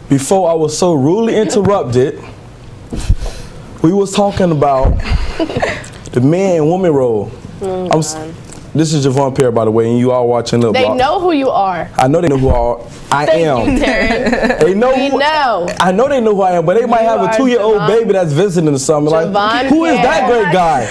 before I was so rudely interrupted, we was talking about the man and woman role. This is Javon Pierre, by the way, and you all watching the They know who you are. I know they know who I am. They know. I know they know who I am, but they might have a 2-year-old baby that's visiting or something. Like, who is that great guy?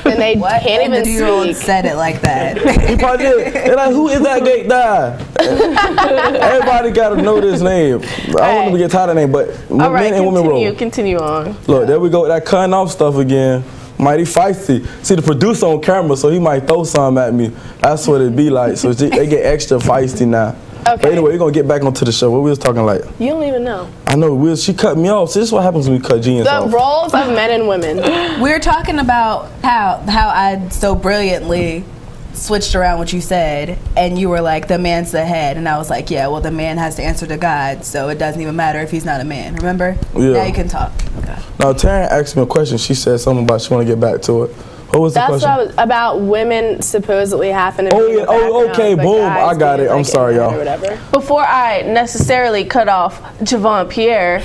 And they can't even speak. Said it like that. He probably did. They're like, who is that great guy? Everybody got to know this name. I want them to get tired of the name, but men and women role. Continue on. Look, there we go with that cutting off stuff again. Mighty feisty. See the producer on camera, so he might throw something at me. That's what it be like. So they get extra feisty now. Okay. But anyway, we're gonna get back onto the show. What we was talking like? You don't even know. I know. She cut me off. So this is what happens when we cut genius off. The roles of men and women. We're talking about how I so brilliantly switched around what you said, and you were like, the man's the head, and I was like, yeah, well, the man has to answer to God, so it doesn't even matter if he's not a man. Remember? Yeah. Now you can talk. Okay. Now Taryn asked me a question. She said something about she want to get back to it. What was the question? That's what I was, about women supposedly having to be in the background, okay, boom, I got it. I'm sorry, y'all. Before I necessarily cut off Javon Pierre,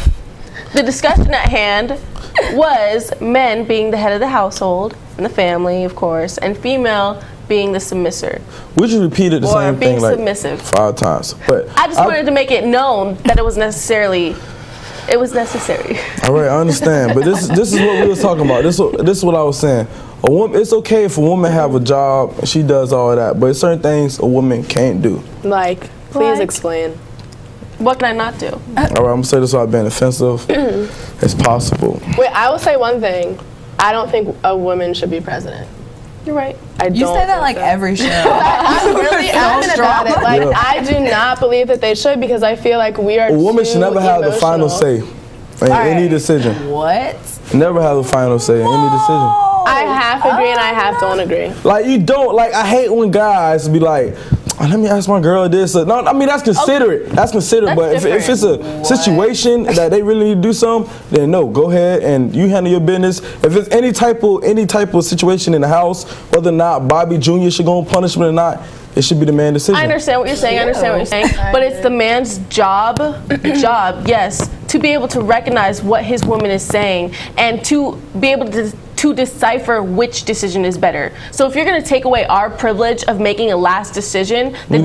the discussion at hand was men being the head of the household and the family, of course, and female being the submissive. We just repeated the same thing like submissive 5 times. But I just wanted to make it known that it was necessary. All right, I understand. But this is what we was talking about. This is what I was saying. A woman, it's okay if a woman have a job and she does all of that, but certain things a woman can't do. Like, please explain. What can I not do? All right, I'm gonna say this without being offensive as possible. Wait, I will say one thing. I don't think a woman should be president. You're right. You say that like every show. I'm really adamant about it. Like, I do not believe that they should, because I feel like we are. A woman should never have the final say in any decision. What? Never have the final say in any decision. I half agree and I half don't agree. Like, you don't, like, I hate when guys be like, oh, let me ask my girl this. No, I mean, that's considerate. That's considerate. But if it's a situation that they really need to do something, then no, go ahead and you handle your business. If it's any type of situation in the house, whether or not Bobby Jr. should go on punishment or not, it should be the man's decision. I understand what you're saying. But it's the man's job, yes, to be able to recognize what his woman is saying and to be able to decipher which decision is better. So if you're going to take away our privilege of making a last decision, then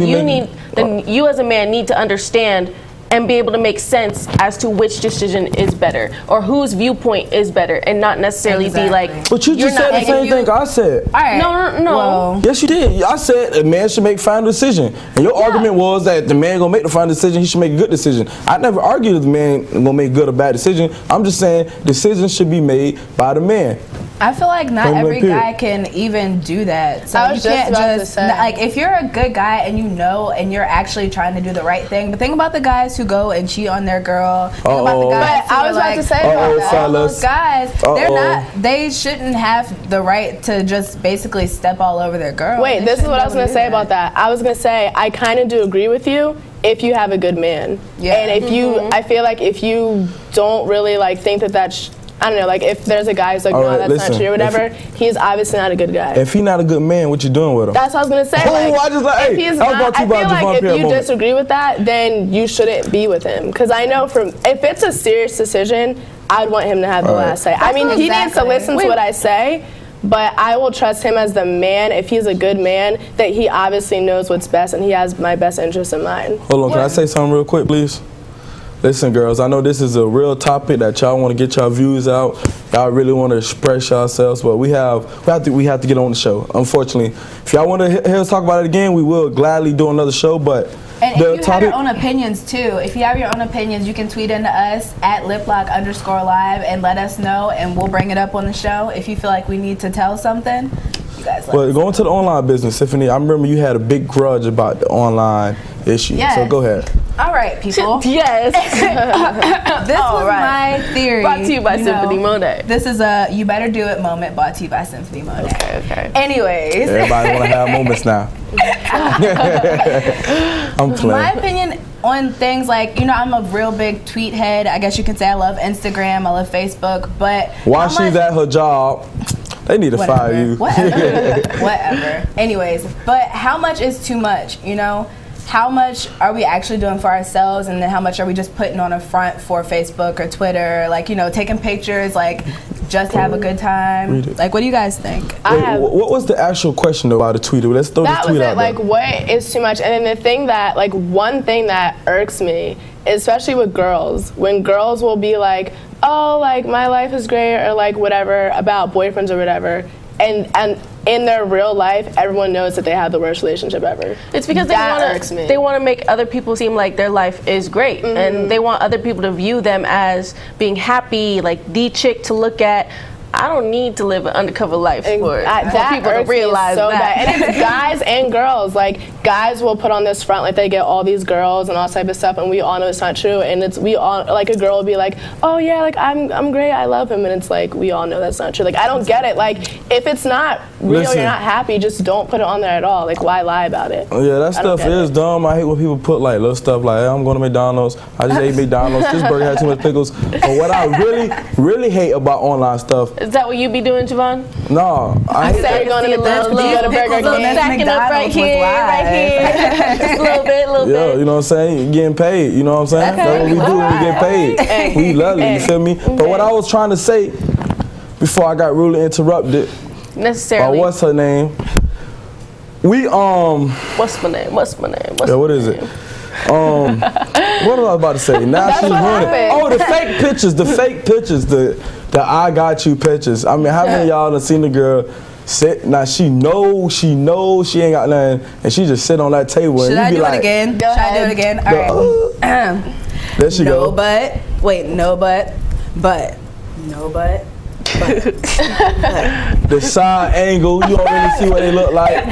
you as a man need to understand and be able to make sense as to which decision is better or whose viewpoint is better, and not necessarily be like. But you just said the same thing I said. All right. No. Well, yes, you did. I said a man should make final decision, and your argument was that the man gonna make the final decision. He should make a good decision. I never argued that the man gonna make a good or bad decision. I'm just saying decisions should be made by the man. I feel like not every guy can even do that. So you can't just like, if you're a good guy and you know and you're actually trying to do the right thing. But think about the guys who go and cheat on their girl. Think about the guys who I was about to say all those guys, they shouldn't have the right to just basically step all over their girl. Wait, this is what I was going to say about that. I was going to say, I kind of do agree with you if you have a good man. Yeah. And if you, I feel like if you don't really like think that that's, I don't know, like if there's a guy who's like, no, that's not true or whatever, he's obviously not a good guy. If he's not a good man, what you doing with him? That's what I was going to say. If he's not, I feel like if you disagree with that, then you shouldn't be with him. Because I know if it's a serious decision, I'd want him to have the last say. I mean, he needs to listen to what I say, but I will trust him as the man, if he's a good man, that he obviously knows what's best and he has my best interest in mind. Hold on, can I say something real quick, please? Listen, girls, I know this is a real topic that y'all want to get y'all views out. Y'all really want to express yourselves, but we have to get on the show. Unfortunately, if y'all want to hear us talk about it again, we will gladly do another show. But if you have your own opinions too, if you have your own opinions, you can tweet into us at liplock_live and let us know, and we'll bring it up on the show. If you feel like we need to tell something, you guys. Well, going to the online business, Tiffany, I remember you had a big grudge about the online issue. Yes. So go ahead. All right, people. Yes. This was my theory. Brought to you by Symphony Monet. This is a You Better Do It moment brought to you by Symphony Monet. Okay. Anyways. Everybody want to have moments now. I'm playing. My opinion on things like, I'm a real big tweet head. I guess you can say I love Instagram, I love Facebook, but while she's at her job, they need to fire you. Whatever. Anyways, but how much is too much, how much are we actually doing for ourselves, and then how much are we just putting on a front for Facebook or Twitter, like, you know, taking pictures, like, just to have a good time? Like, what do you guys think? Wait, what was the actual question though about the tweet? Let's throw the tweet out there. Like, what is too much? And then the thing that, like, one thing that irks me, especially with girls, when girls will be like, oh, like, my life is great, or like whatever about boyfriends or whatever, and in their real life, everyone knows that they have the worst relationship ever. It's because they want to make other people seem like their life is great, and they want other people to view them as being happy, like the chick to look at. I don't need to live an undercover life for people to realize so that. And it's guys and girls. Like, guys will put on this front like they get all these girls and all type of stuff, and we all know it's not true. And it's like a girl will be like, oh yeah, like I'm great, I love him, and it's like we all know that's not true. Like, I don't get it. Like, if it's not real, you're not happy, just don't put it on there at all. Like, why lie about it? Oh yeah, that stuff is dumb. I hate when people put like little stuff like, hey, I'm going to McDonald's. I just ate McDonald's. This burger had too much pickles. But what I really hate about online stuff. Is that what you be doing, Javon? No, I said going to McDonald's, stacking up right here. Just a little bit. Yeah, you know what I'm saying? You're getting paid. You know what I'm saying? That's what we do when we get paid. We love it. You feel me? But what I was trying to say before I got rudely interrupted. Necessarily. What's her name? What's my name? What is it? What was I about to say? Now she's running. Oh, the fake pictures. The I got you pictures. I mean, how many of y'all have seen the girl sit? Now she knows she ain't got nothing, and she just sit on that table. Should and I you do be like, it again? Should I do it again? All right. There she go. No but. Wait, no but. But. No but. The side angle, you don't really see what they look like.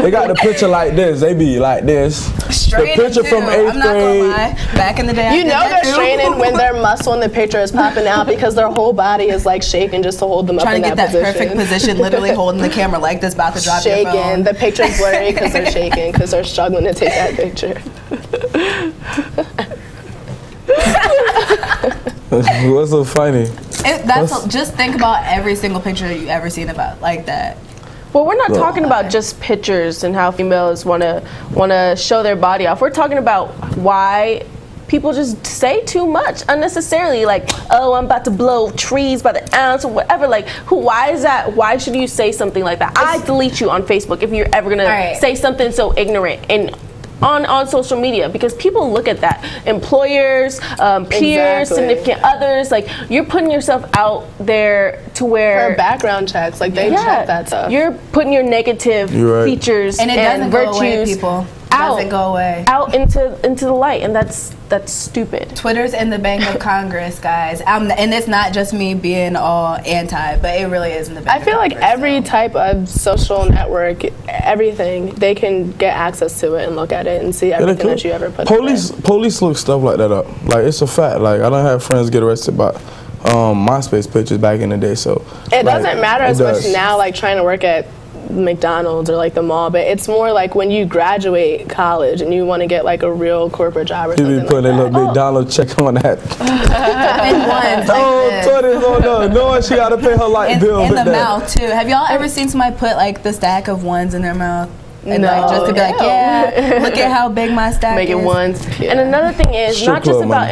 They got the picture like this. They be like this. Straight the picture from 8th I'm not grade. gonna lie. Back in the day, you know they're straining when their muscle in the picture is popping out because their whole body is like shaking just to hold them up in that position. Trying to get that perfect position, literally holding the camera like this, about to drop your phone. Shaking. The picture's blurry because they're shaking because they're struggling to take that picture. What's so funny? Just think about every single picture you ever seen about like that. Well, we're not talking about just pictures and how females want to show their body off. We're talking about why people just say too much unnecessarily. Like, oh, I'm about to blow trees by the ounce or whatever. Like, why is that? Why should you say something like that? I delete you on Facebook if you're ever gonna say something so ignorant and on social media, because people look at that. Employers, peers, significant others, like, you're putting yourself out there to where for background checks, like they check that stuff. You're putting your negative features and virtues out into the light, and that's stupid. Twitter's in the bank of Congress, guys. And it's not just me being all anti, but it really is in the bank. I feel like every type of social network, everything, they can get access to it and look at it and see everything that you ever put. Police look stuff like that up. Like, it's a fact. Like, I don't have friends get arrested by MySpace pictures back in the day. So it doesn't matter as much now, like trying to work at McDonald's or like the mall, but it's more like when you graduate college and you want to get like a real corporate job or something like that. You be putting a little McDonald's check on that. $20, knowing she got to pay her light bill. In the mouth too. Have y'all ever seen somebody put like the stack of ones in their mouth? And like just to be like, yeah, look at how big my stack is. Make it ones. Yeah. And another thing is not just about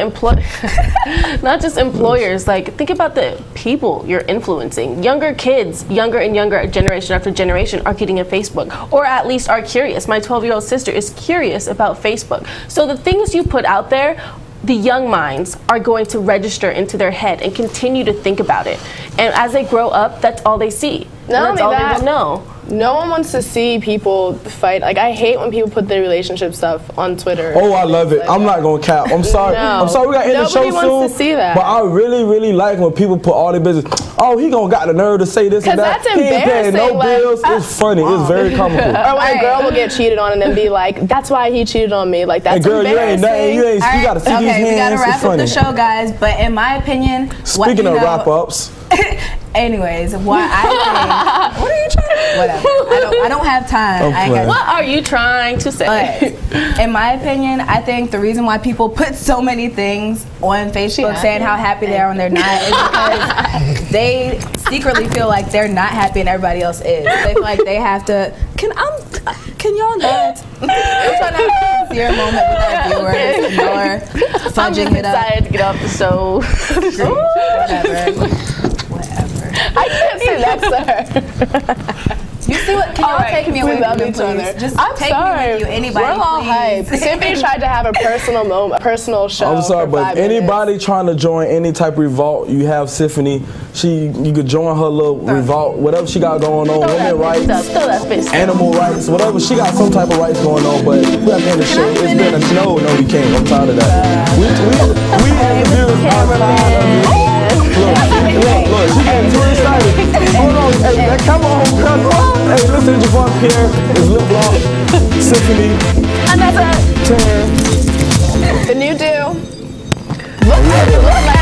not just employers. Like, think about the people you're influencing. Younger kids, younger and younger generation after generation are getting a Facebook, or at least are curious. My 12-year-old sister is curious about Facebook. So the things you put out there, the young minds are going to register into their head and continue to think about it. And as they grow up, that's all they see. That's all they will know. No one wants to see people fight. Like, I hate when people put their relationship stuff on Twitter. Oh, I love it. I'm not gonna cap. I'm sorry. I'm sorry we got to end the show soon. Nobody wants to see that. But I really like when people put all their business. Oh, he gonna got the nerve to say this and that. That's embarrassing. He ain't paying no bills. It's funny. It's very comical. Or when a girl will get cheated on and then be like, "That's why he cheated on me." Like, that's girl, embarrassing. You gotta see these hands. We gotta wrap up the show, guys. But in my opinion, speaking of wrap ups. Anyways, what I think. What are you trying to? Whatever. I don't have time. What are you trying to say? But in my opinion, I think the reason why people put so many things on Facebook saying how happy they are when they're not is because they secretly feel like they're not happy and everybody else is. They feel like they have to. Can Can y'all not? I'm trying to have a sincere moment with our viewers. You're fudging it up. I'm excited to get off the stove. Whatever. I can't say that, sir. You see what? Can y'all take me away from you, please? Just take me with you, anybody, We're all please. hyped. Symphony tried to have a personal moment, a personal show. I'm sorry, but anybody minutes. trying to join any type of revolt, you have Symphony. You could join her little revolt, whatever she got going on, women rights, animal rights, whatever. She got some type of rights going on, but we have to end the show. It's been a no, we can't. I'm tired of that. We interviewed outside of it. Look, she getting too excited. Hold on, hey, come on, come on. Hey, listen to Javon Pierre, it's liplock, Symphony, another 10. The new do. Look like